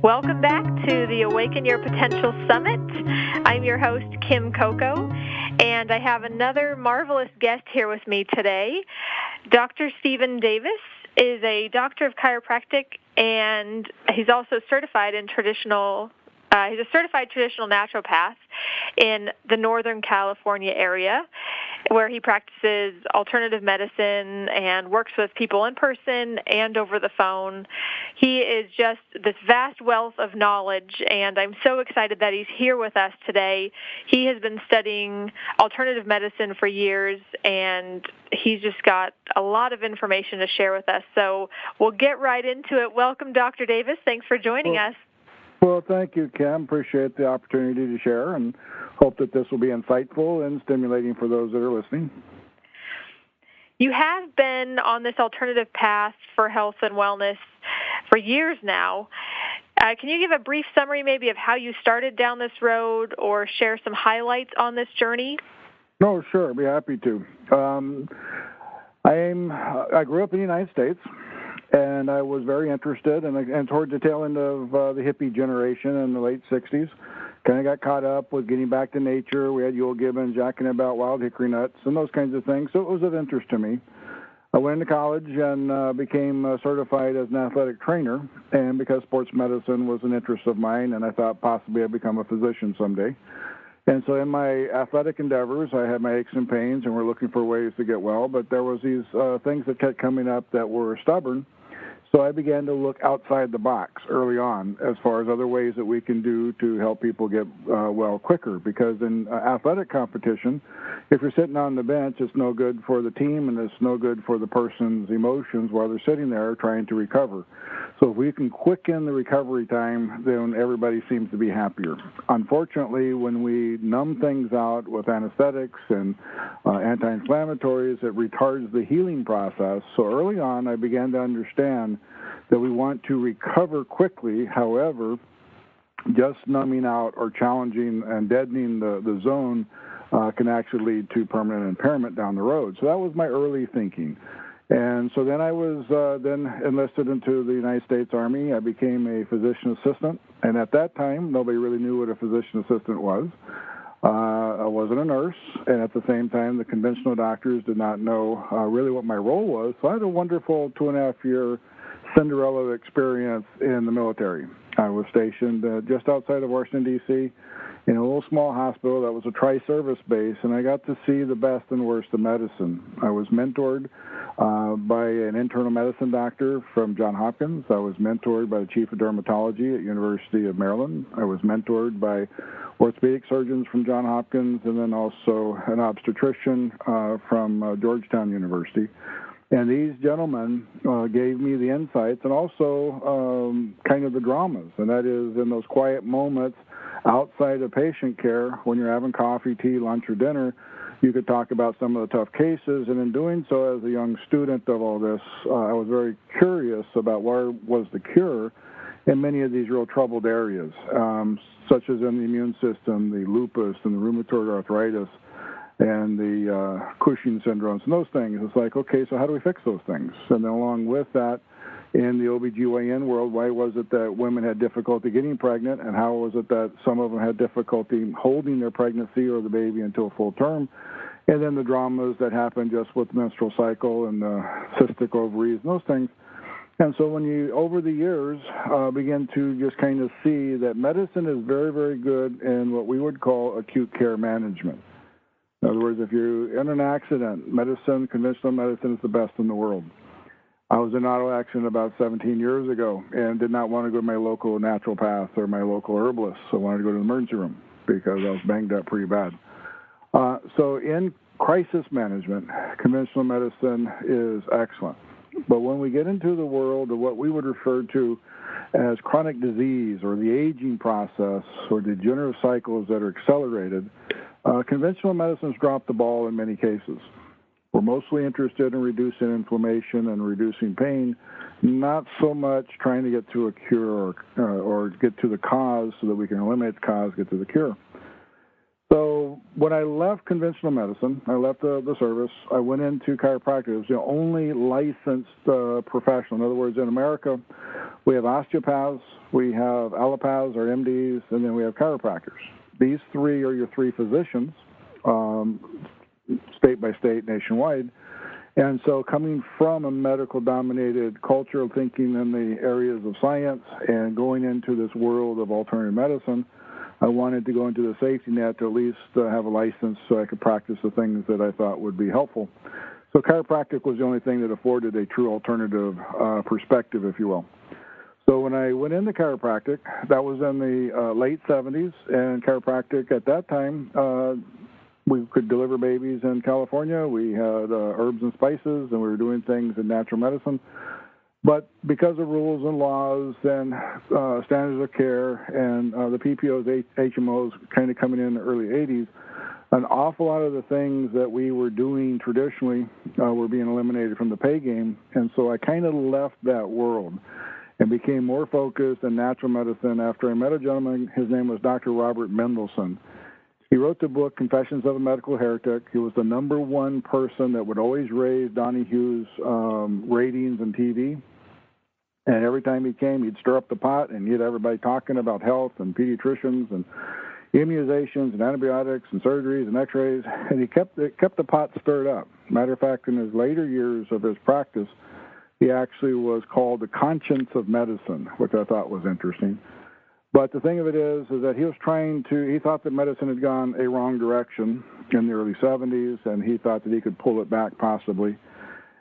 Welcome back to the Awaken Your Potential Summit. I'm your host, Kym Coco, and I have another marvelous guest here with me today. Dr. Stephen Davis is a doctor of chiropractic, and he's also certified in he's a certified traditional naturopath in the Northern California area, where he practices alternative medicine and works with people in person and over the phone. He is just this vast wealth of knowledge, and I'm so excited that he's here with us today. He has been studying alternative medicine for years, and he's just got a lot of information to share with us. So we'll get right into it. Welcome, Dr. Davis. Thanks for joining us. Well, thank you, Kim. Appreciate the opportunity to share and hope that this will be insightful and stimulating for those that are listening. You have been on this alternative path for health and wellness for years now. Can you give a brief summary maybe of how you started down this road or share some highlights on this journey? No, sure. I'd be happy to. I grew up in the United States. And I was very interested, and towards the tail end of the hippie generation in the late 60s, kind of got caught up with getting back to nature. We had Yule Gibbons jacking about wild hickory nuts and those kinds of things, so it was of interest to me. I went into college and became certified as an athletic trainer, and because sports medicine was an interest of mine, and I thought possibly I'd become a physician someday. And so in my athletic endeavors, I had my aches and pains, and we're looking for ways to get well, but there was these things that kept coming up that were stubborn. So I began to look outside the box early on as far as other ways that we can do to help people get well quicker. Because in athletic competition, if you're sitting on the bench, it's no good for the team and it's no good for the person's emotions while they're sitting there trying to recover. So if we can quicken the recovery time, then everybody seems to be happier. Unfortunately, when we numb things out with anesthetics and anti-inflammatories, it retards the healing process. So early on, I began to understand that we want to recover quickly. However, just numbing out or challenging and deadening the zone can actually lead to permanent impairment down the road. So that was my early thinking. And so then I was then enlisted into the United States Army. I became a physician assistant, and at that time, nobody really knew what a physician assistant was. I wasn't a nurse, and at the same time, the conventional doctors did not know really what my role was. So I had a wonderful 2.5-year Cinderella experience in the military. I was stationed just outside of Washington, D.C., in a little small hospital that was a tri-service base, and I got to see the best and worst of medicine. I was mentored by an internal medicine doctor from Johns Hopkins. I was mentored by the chief of dermatology at University of Maryland. I was mentored by orthopedic surgeons from Johns Hopkins, and then also an obstetrician from Georgetown University. And these gentlemen gave me the insights and also kind of the dramas, and that is in those quiet moments outside of patient care, when you're having coffee, tea, lunch, or dinner, you could talk about some of the tough cases. And in doing so, as a young student of all this, I was very curious about where was the cure in many of these real troubled areas, such as in the immune system, the lupus and the rheumatoid arthritis, and the Cushing syndromes and those things. It's like, okay, so how do we fix those things? And then along with that, in the OBGYN world, why was it that women had difficulty getting pregnant, and how was it that some of them had difficulty holding their pregnancy or the baby until full term? And then the dramas that happen just with the menstrual cycle and the cystic ovaries and those things. And so when you, over the years, begin to just kind of see that medicine is very, very good in what we would call acute care management. In other words, if you're in an accident, medicine, conventional medicine is the best in the world. I was in an auto accident about 17 years ago and did not want to go to my local naturopath or my local herbalist. So I wanted to go to the emergency room because I was banged up pretty bad. So in crisis management, conventional medicine is excellent. But when we get into the world of what we would refer to as chronic disease or the aging process or degenerative cycles that are accelerated, conventional medicine's dropped the ball in many cases. We're mostly interested in reducing inflammation and reducing pain, not so much trying to get to a cure or get to the cause so that we can eliminate the cause, get to the cure. So when I left conventional medicine, I left the service, I went into chiropractic. It was the only licensed professional. In other words, in America, We have osteopaths, we have allopaths or MDs, and then we have chiropractors. These three are your three physicians, state by state, nationwide. And so coming from a medical-dominated culture of thinking in the areas of science and going into this world of alternative medicine, I wanted to go into the safety net to at least have a license so I could practice the things that I thought would be helpful. So chiropractic was the only thing that afforded a true alternative perspective, if you will. So when I went into chiropractic, that was in the late 70s, and chiropractic at that time, we could deliver babies in California. We had herbs and spices, and we were doing things in natural medicine. But because of rules and laws and standards of care and the PPOs, HMOs kind of coming in the early 80s, an awful lot of the things that we were doing traditionally were being eliminated from the pay game. And so I kind of left that world and became more focused in natural medicine after I met a gentleman. His name was Dr. Robert Mendelsohn. He wrote the book Confessions of a Medical Heretic. He was the number one person that would always raise Donahue's ratings on TV. And every time he came, he'd stir up the pot and get everybody talking about health and pediatricians and immunizations and antibiotics and surgeries and x-rays. And he kept the pot stirred up. Matter of fact, in his later years of his practice, he actually was called the conscience of medicine, which I thought was interesting. But the thing of it is that he thought that medicine had gone a wrong direction in the early 70s, and he thought that he could pull it back possibly.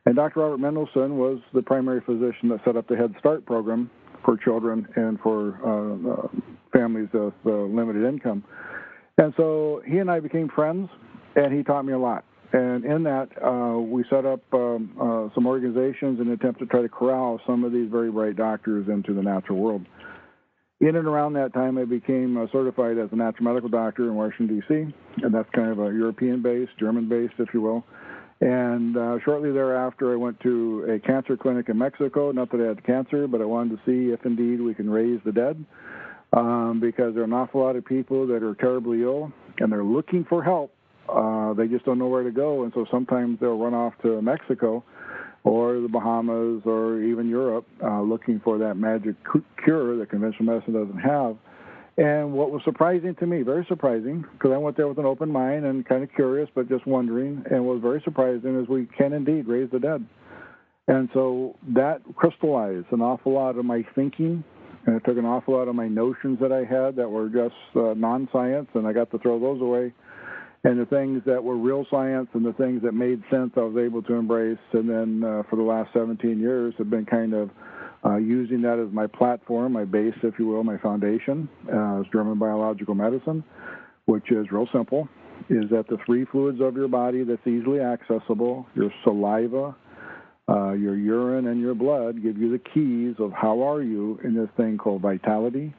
And Dr. Robert Mendelsohn was the primary physician that set up the Head Start program for children and for families with limited income. And so he and I became friends, and he taught me a lot. And in that, we set up some organizations in an attempt to try to corral some of these very bright doctors into the natural world. In and around that time, I became certified as a natural medical doctor in Washington, D.C., and that's kind of a European-based, German-based, if you will. And shortly thereafter, I went to a cancer clinic in Mexico. Not that I had cancer, but I wanted to see if indeed we can raise the dead, because there are an awful lot of people that are terribly ill, and they're looking for help. They just don't know where to go, and so sometimes they'll run off to Mexico or the Bahamas or even Europe looking for that magic cure that conventional medicine doesn't have. And what was surprising to me, very surprising, because I went there with an open mind and kind of curious, but just wondering, and what was very surprising is we can indeed raise the dead. And so that crystallized an awful lot of my thinking, and it took an awful lot of my notions that I had that were just non-science, and I got to throw those away. And the things that were real science and the things that made sense I was able to embrace. And then for the last 17 years have been kind of using that as my platform, my base, if you will, my foundation as German biological medicine, which is real simple, is that the three fluids of your body that's easily accessible, your saliva, your urine, and your blood, give you the keys of how are you in this thing called vitality,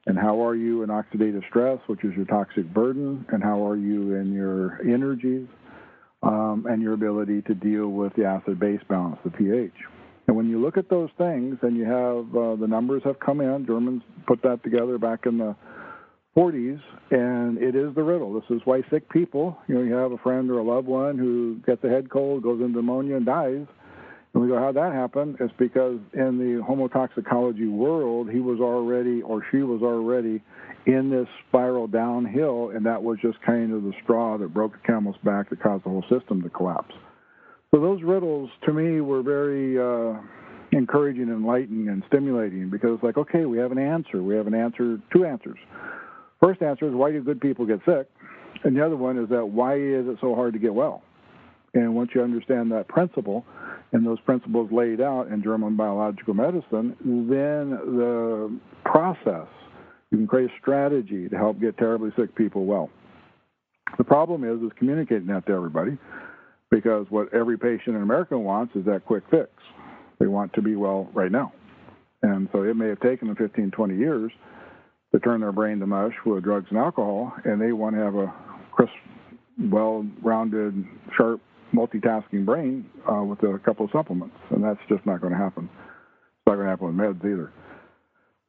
and how are you in oxidative stress, which is your toxic burden, and how are you in your energies, and your ability to deal with the acid-base balance, the pH. And when you look at those things, and you have the numbers have come in, Germans put that together back in the 40s, and it is the riddle. This is why sick people, you have a friend or a loved one who gets a head cold, goes into pneumonia, and dies. And we go, how'd that happen? It's because in the homotoxicology world, he was already, or she was already, in this spiral downhill, and that was just kind of the straw that broke the camel's back that caused the whole system to collapse. So those riddles, to me, were very encouraging, enlightening, and stimulating, because like, okay, we have an answer. We have an answer, two answers. First answer is, why do good people get sick? And the other one is that, why is it so hard to get well? And once you understand that principle, and those principles laid out in German biological medicine, then the process, you can create a strategy to help get terribly sick people well. The problem is communicating that to everybody, because what every patient in America wants is that quick fix. They want to be well right now. And so it may have taken them 15, 20 years to turn their brain to mush with drugs and alcohol, and they want to have a crisp, well-rounded, sharp, multitasking brain with a couple of supplements, and that's just not going to happen. It's not going to happen with meds either.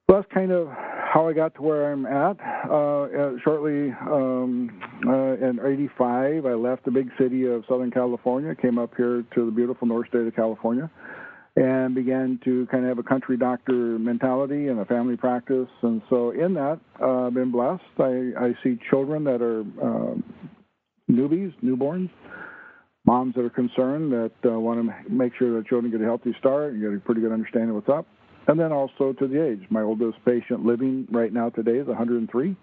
So that's kind of how I got to where I'm at. Shortly in '85, I left the big city of Southern California, came up here to the beautiful north state of California, and began to kind of have a country doctor mentality and a family practice. And so in that, I've been blessed. I see children that are newborns, moms that are concerned that want to make sure their children get a healthy start and get a pretty good understanding of what's up. And then also to the age. My oldest patient living right now today is 103,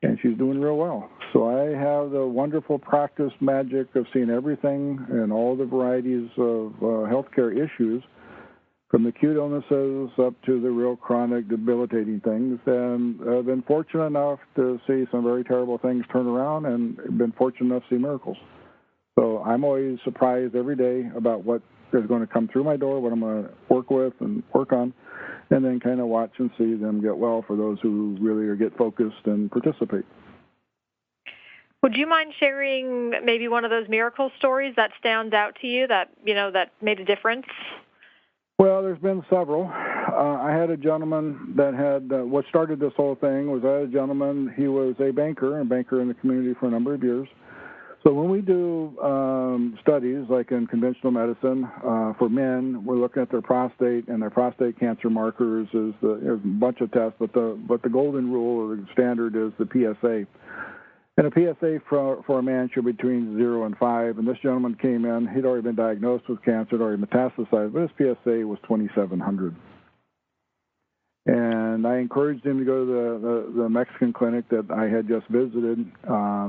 and she's doing real well. So I have the wonderful practice magic of seeing everything and all the varieties of healthcare issues, from the acute illnesses up to the real chronic debilitating things. And I've been fortunate enough to see some very terrible things turn around, and been fortunate enough to see miracles. So I'm always surprised every day about what is going to come through my door, what I'm going to work with and work on, and then kind of watch and see them get well for those who really get focused and participate. Would you mind sharing maybe one of those miracle stories that stands out to you that made a difference? Well, there's been several. I had a gentleman that had, what started this whole thing was I had a gentleman, he was a banker in the community for a number of years. So when we do studies, like in conventional medicine, for men, we're looking at their prostate, and their prostate cancer markers there's a bunch of tests, but the golden rule or the standard is the PSA. And a PSA for a man should be between 0 and 5. And this gentleman came in, he'd already been diagnosed with cancer, had already metastasized, but his PSA was 2,700. And I encouraged him to go to the Mexican clinic that I had just visited.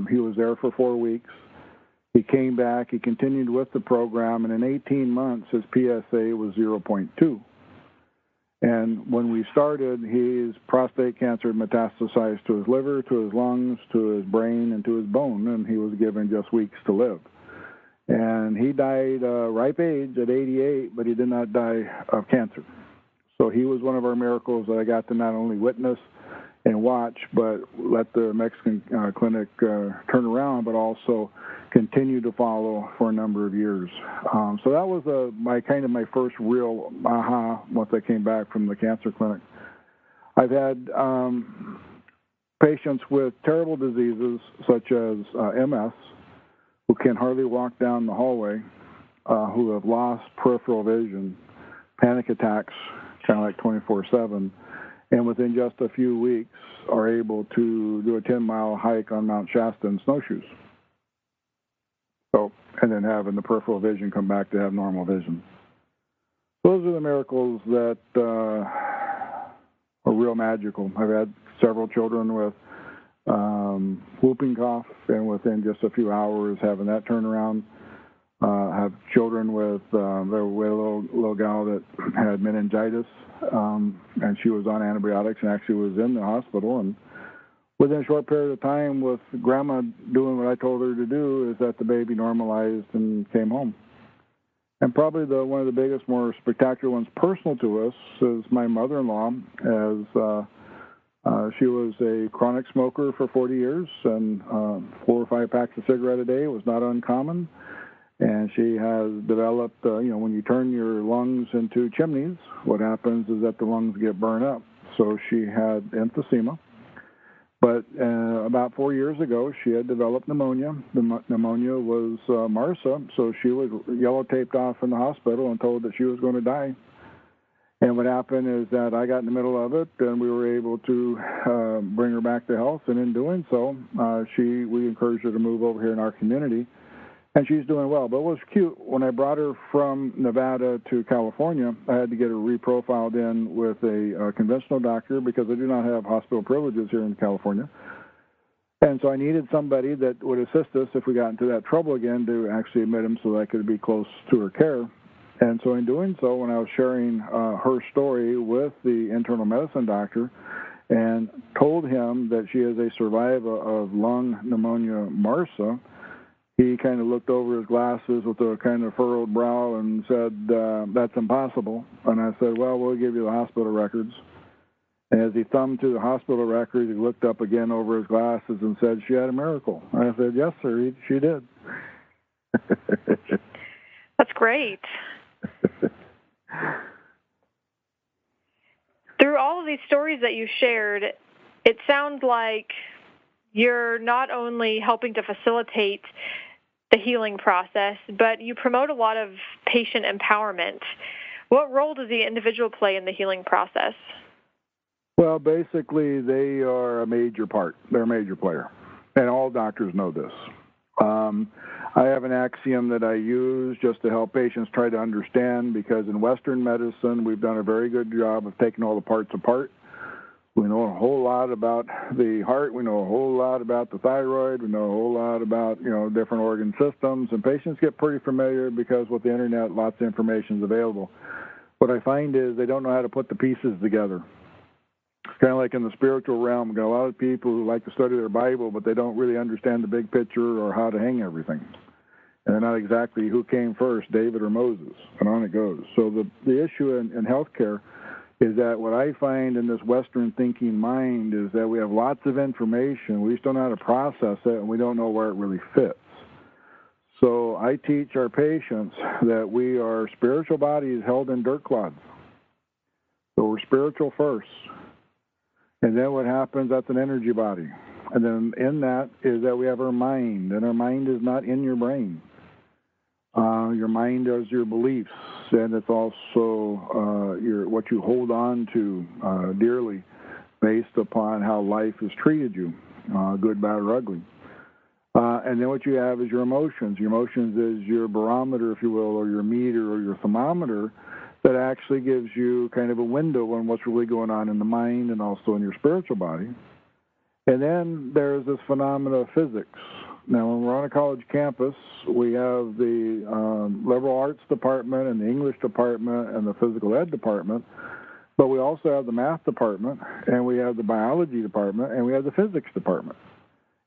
He was there for 4 weeks. He came back, he continued with the program, and in 18 months, his PSA was 0.2. And when we started, his prostate cancer had metastasized to his liver, to his lungs, to his brain, and to his bone, and he was given just weeks to live. And he died ripe age at 88, but he did not die of cancer. So he was one of our miracles that I got to not only witness and watch, but let the Mexican clinic turn around, but also continue to follow for a number of years. So that was my first real aha once I came back from the cancer clinic. I've had patients with terrible diseases such as MS, who can hardly walk down the hallway, who have lost peripheral vision, panic attacks, kind of like 24/7, and within just a few weeks are able to do a 10-mile hike on Mount Shasta in snowshoes. So, and then having the peripheral vision come back to have normal vision. Those are the miracles that are real magical. I've had several children with whooping cough, and within just a few hours having that turnaround. Have children with a little gal that had meningitis, and she was on antibiotics and actually was in the hospital. And within a short period of time, with grandma doing what I told her to do, is that the baby normalized and came home. And probably one of the biggest, more spectacular ones personal to us is my mother-in-law, as she was a chronic smoker for 40 years, and 4 or 5 packs of cigarette a day was not uncommon. And she has developed, when you turn your lungs into chimneys, what happens is that the lungs get burned up. So she had emphysema. But about 4 years ago, she had developed pneumonia. The pneumonia was MRSA, so she was yellow taped off in the hospital and told that she was going to die. And what happened is that I got in the middle of it, and we were able to bring her back to health. And in doing so, we encouraged her to move over here in our community. And she's doing well. But it was cute. When I brought her from Nevada to California, I had to get her reprofiled in with a conventional doctor because I do not have hospital privileges here in California. And so I needed somebody that would assist us if we got into that trouble again to actually admit him so that I could be close to her care. And so in doing so, when I was sharing her story with the internal medicine doctor and told him that she is a survivor of lung pneumonia MRSA, he kind of looked over his glasses with a kind of furrowed brow and said, that's impossible. And I said, well, we'll give you the hospital records. And as he thumbed through the hospital records, he looked up again over his glasses and said, she had a miracle. And I said, yes, sir, she did. That's great. Through all of these stories that you shared, it sounds like you're not only helping to facilitate the healing process, but you promote a lot of patient empowerment. What role does the individual play in the healing process? Well, basically, they are a major part. They're a major player, and all doctors know this. I have an axiom that I use just to help patients try to understand, because in Western medicine, we've done a very good job of taking all the parts apart. We know a whole lot about the heart. We know a whole lot about the thyroid. We know a whole lot about, different organ systems. And patients get pretty familiar because with the internet, lots of information is available. What I find is they don't know how to put the pieces together. It's kind of like in the spiritual realm. We've got a lot of people who like to study their Bible, but they don't really understand the big picture or how to hang everything. And they're not exactly who came first, David or Moses, and on it goes. So the issue in healthcare is that what I find in this Western thinking mind is that we have lots of information, we just don't know how to process it, and we don't know where it really fits. So I teach our patients that we are spiritual bodies held in dirt clods. So we're spiritual first. And then what happens, that's an energy body. And then in that is that we have our mind, and our mind is not in your brain. Your mind is your beliefs, and it's also what you hold on to dearly based upon how life has treated you, good, bad, or ugly. And then what you have is your emotions. Your emotions is your barometer, if you will, or your meter or your thermometer that actually gives you kind of a window on what's really going on in the mind and also in your spiritual body. And then there's this phenomena of physics. Now, when we're on a college campus, we have the liberal arts department and the English department and the physical ed department, but we also have the math department, and we have the biology department, and we have the physics department.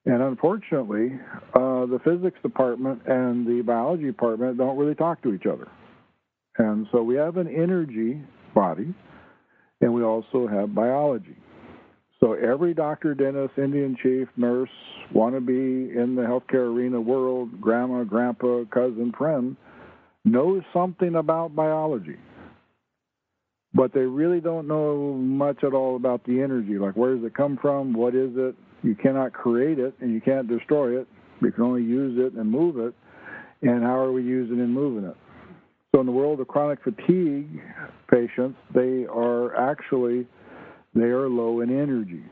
And unfortunately, the physics department and the biology department don't really talk to each other. And so we have an energy body, and we also have biology. So every doctor, dentist, Indian chief, nurse, wannabe in the healthcare arena world, grandma, grandpa, cousin, friend, knows something about biology. But they really don't know much at all about the energy, like where does it come from, what is it? You cannot create it, and you can't destroy it. You can only use it and move it, and how are we using and moving it? So in the world of chronic fatigue patients, they are low in energy.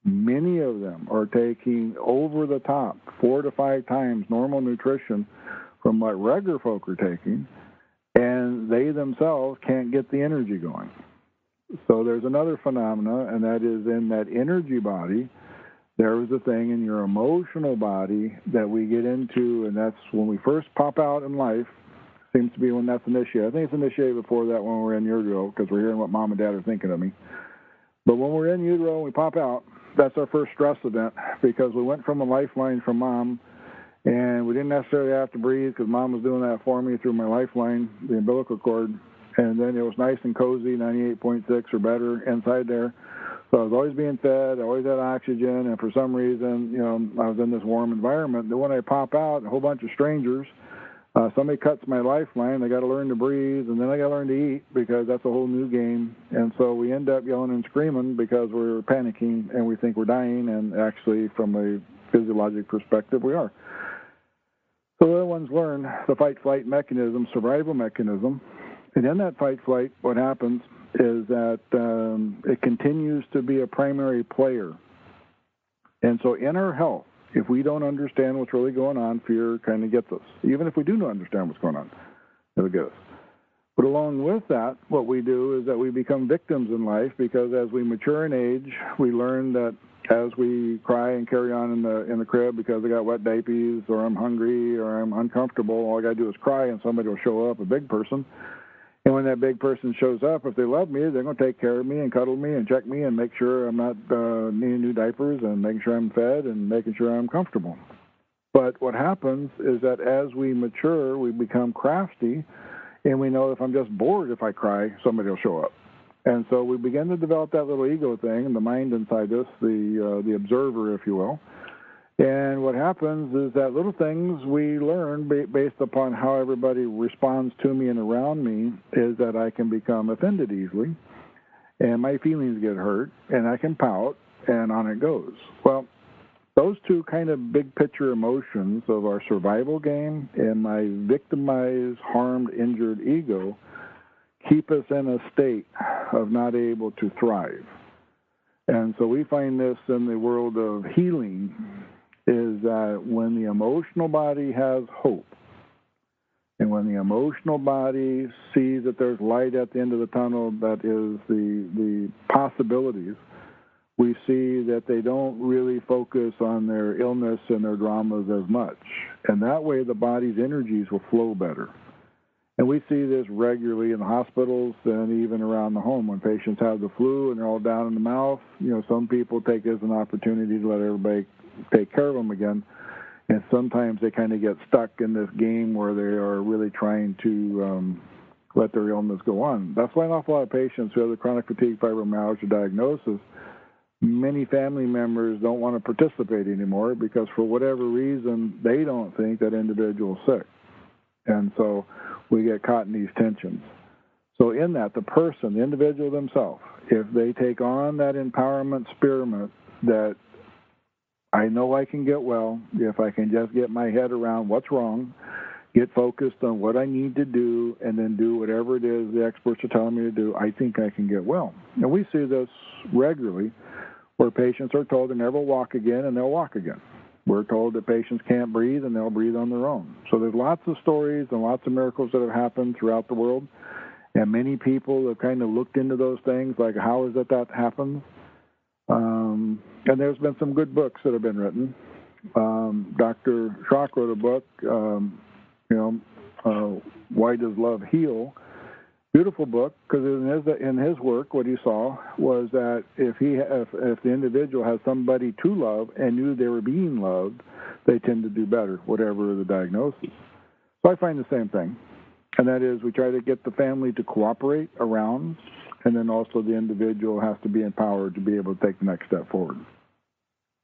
Many of them are taking over the top 4 to 5 times normal nutrition from what regular folk are taking, and they themselves can't get the energy going. So there's another phenomena, and that is in that energy body, there is a thing in your emotional body that we get into, and that's when we first pop out in life. Seems to be when that's initiated. I think it's initiated before that when we're in utero, because we're hearing what mom and dad are thinking of me. But when we're in utero and we pop out, that's our first stress event, because we went from a lifeline from mom, and we didn't necessarily have to breathe because mom was doing that for me through my lifeline, the umbilical cord, and then it was nice and cozy, 98.6 or better inside there. So I was always being fed, I always had oxygen, and for some reason, I was in this warm environment. Then when I pop out, a whole bunch of strangers, somebody cuts my lifeline, they got to learn to breathe, and then I got to learn to eat, because that's a whole new game. And so we end up yelling and screaming because we're panicking and we think we're dying, and actually from a physiologic perspective we are. So the other ones learn the fight-flight mechanism, survival mechanism, and in that fight-flight what happens is that it continues to be a primary player. And so in our health, if we don't understand what's really going on, fear kind of gets us. Even if we do not understand what's going on, it'll get us. But along with that, what we do is that we become victims in life, because as we mature in age, we learn that as we cry and carry on in the crib because I got wet diapers, or I'm hungry, or I'm uncomfortable, all I got to do is cry and somebody will show up, a big person. And when that big person shows up, if they love me, they're going to take care of me and cuddle me and check me and make sure I'm not needing new diapers, and making sure I'm fed and making sure I'm comfortable. But what happens is that as we mature, we become crafty, and we know if I'm just bored, if I cry, somebody will show up. And so we begin to develop that little ego thing, and the mind inside us, the observer, if you will. And what happens is that little things we learn based upon how everybody responds to me and around me is that I can become offended easily, and my feelings get hurt, and I can pout, and on it goes. Well, those two kind of big picture emotions of our survival game and my victimized, harmed, injured ego keep us in a state of not able to thrive. And so we find this in the world of healing, is that when the emotional body has hope, and when the emotional body sees that there's light at the end of the tunnel, that is the possibilities, we see that they don't really focus on their illness and their dramas as much. And that way the body's energies will flow better. And we see this regularly in the hospitals and even around the home when patients have the flu and they're all down in the mouth. You know, some people take it as an opportunity to let everybody take care of them again. And sometimes they kind of get stuck in this game where they are really trying to let their illness go on. That's why an awful lot of patients who have the chronic fatigue fibromyalgia diagnosis, many family members don't want to participate anymore because for whatever reason, they don't think that individual is sick. And so we get caught in these tensions. So in that, the person, the individual themselves, if they take on that empowerment spirit that I know I can get well if I can just get my head around what's wrong, get focused on what I need to do, and then do whatever it is the experts are telling me to do, I think I can get well. And we see this regularly where patients are told they never walk again, and they'll walk again. We're told that patients can't breathe, and they'll breathe on their own. So there's lots of stories and lots of miracles that have happened throughout the world, and many people have kind of looked into those things, like how is it that happens? And there's been some good books that have been written. Dr. Schrock wrote a book, Why Does Love Heal? Beautiful book, because in his work, what he saw was that if the individual has somebody to love and knew they were being loved, they tend to do better, whatever the diagnosis. So I find the same thing, and that is we try to get the family to cooperate around, and then also the individual has to be empowered to be able to take the next step forward.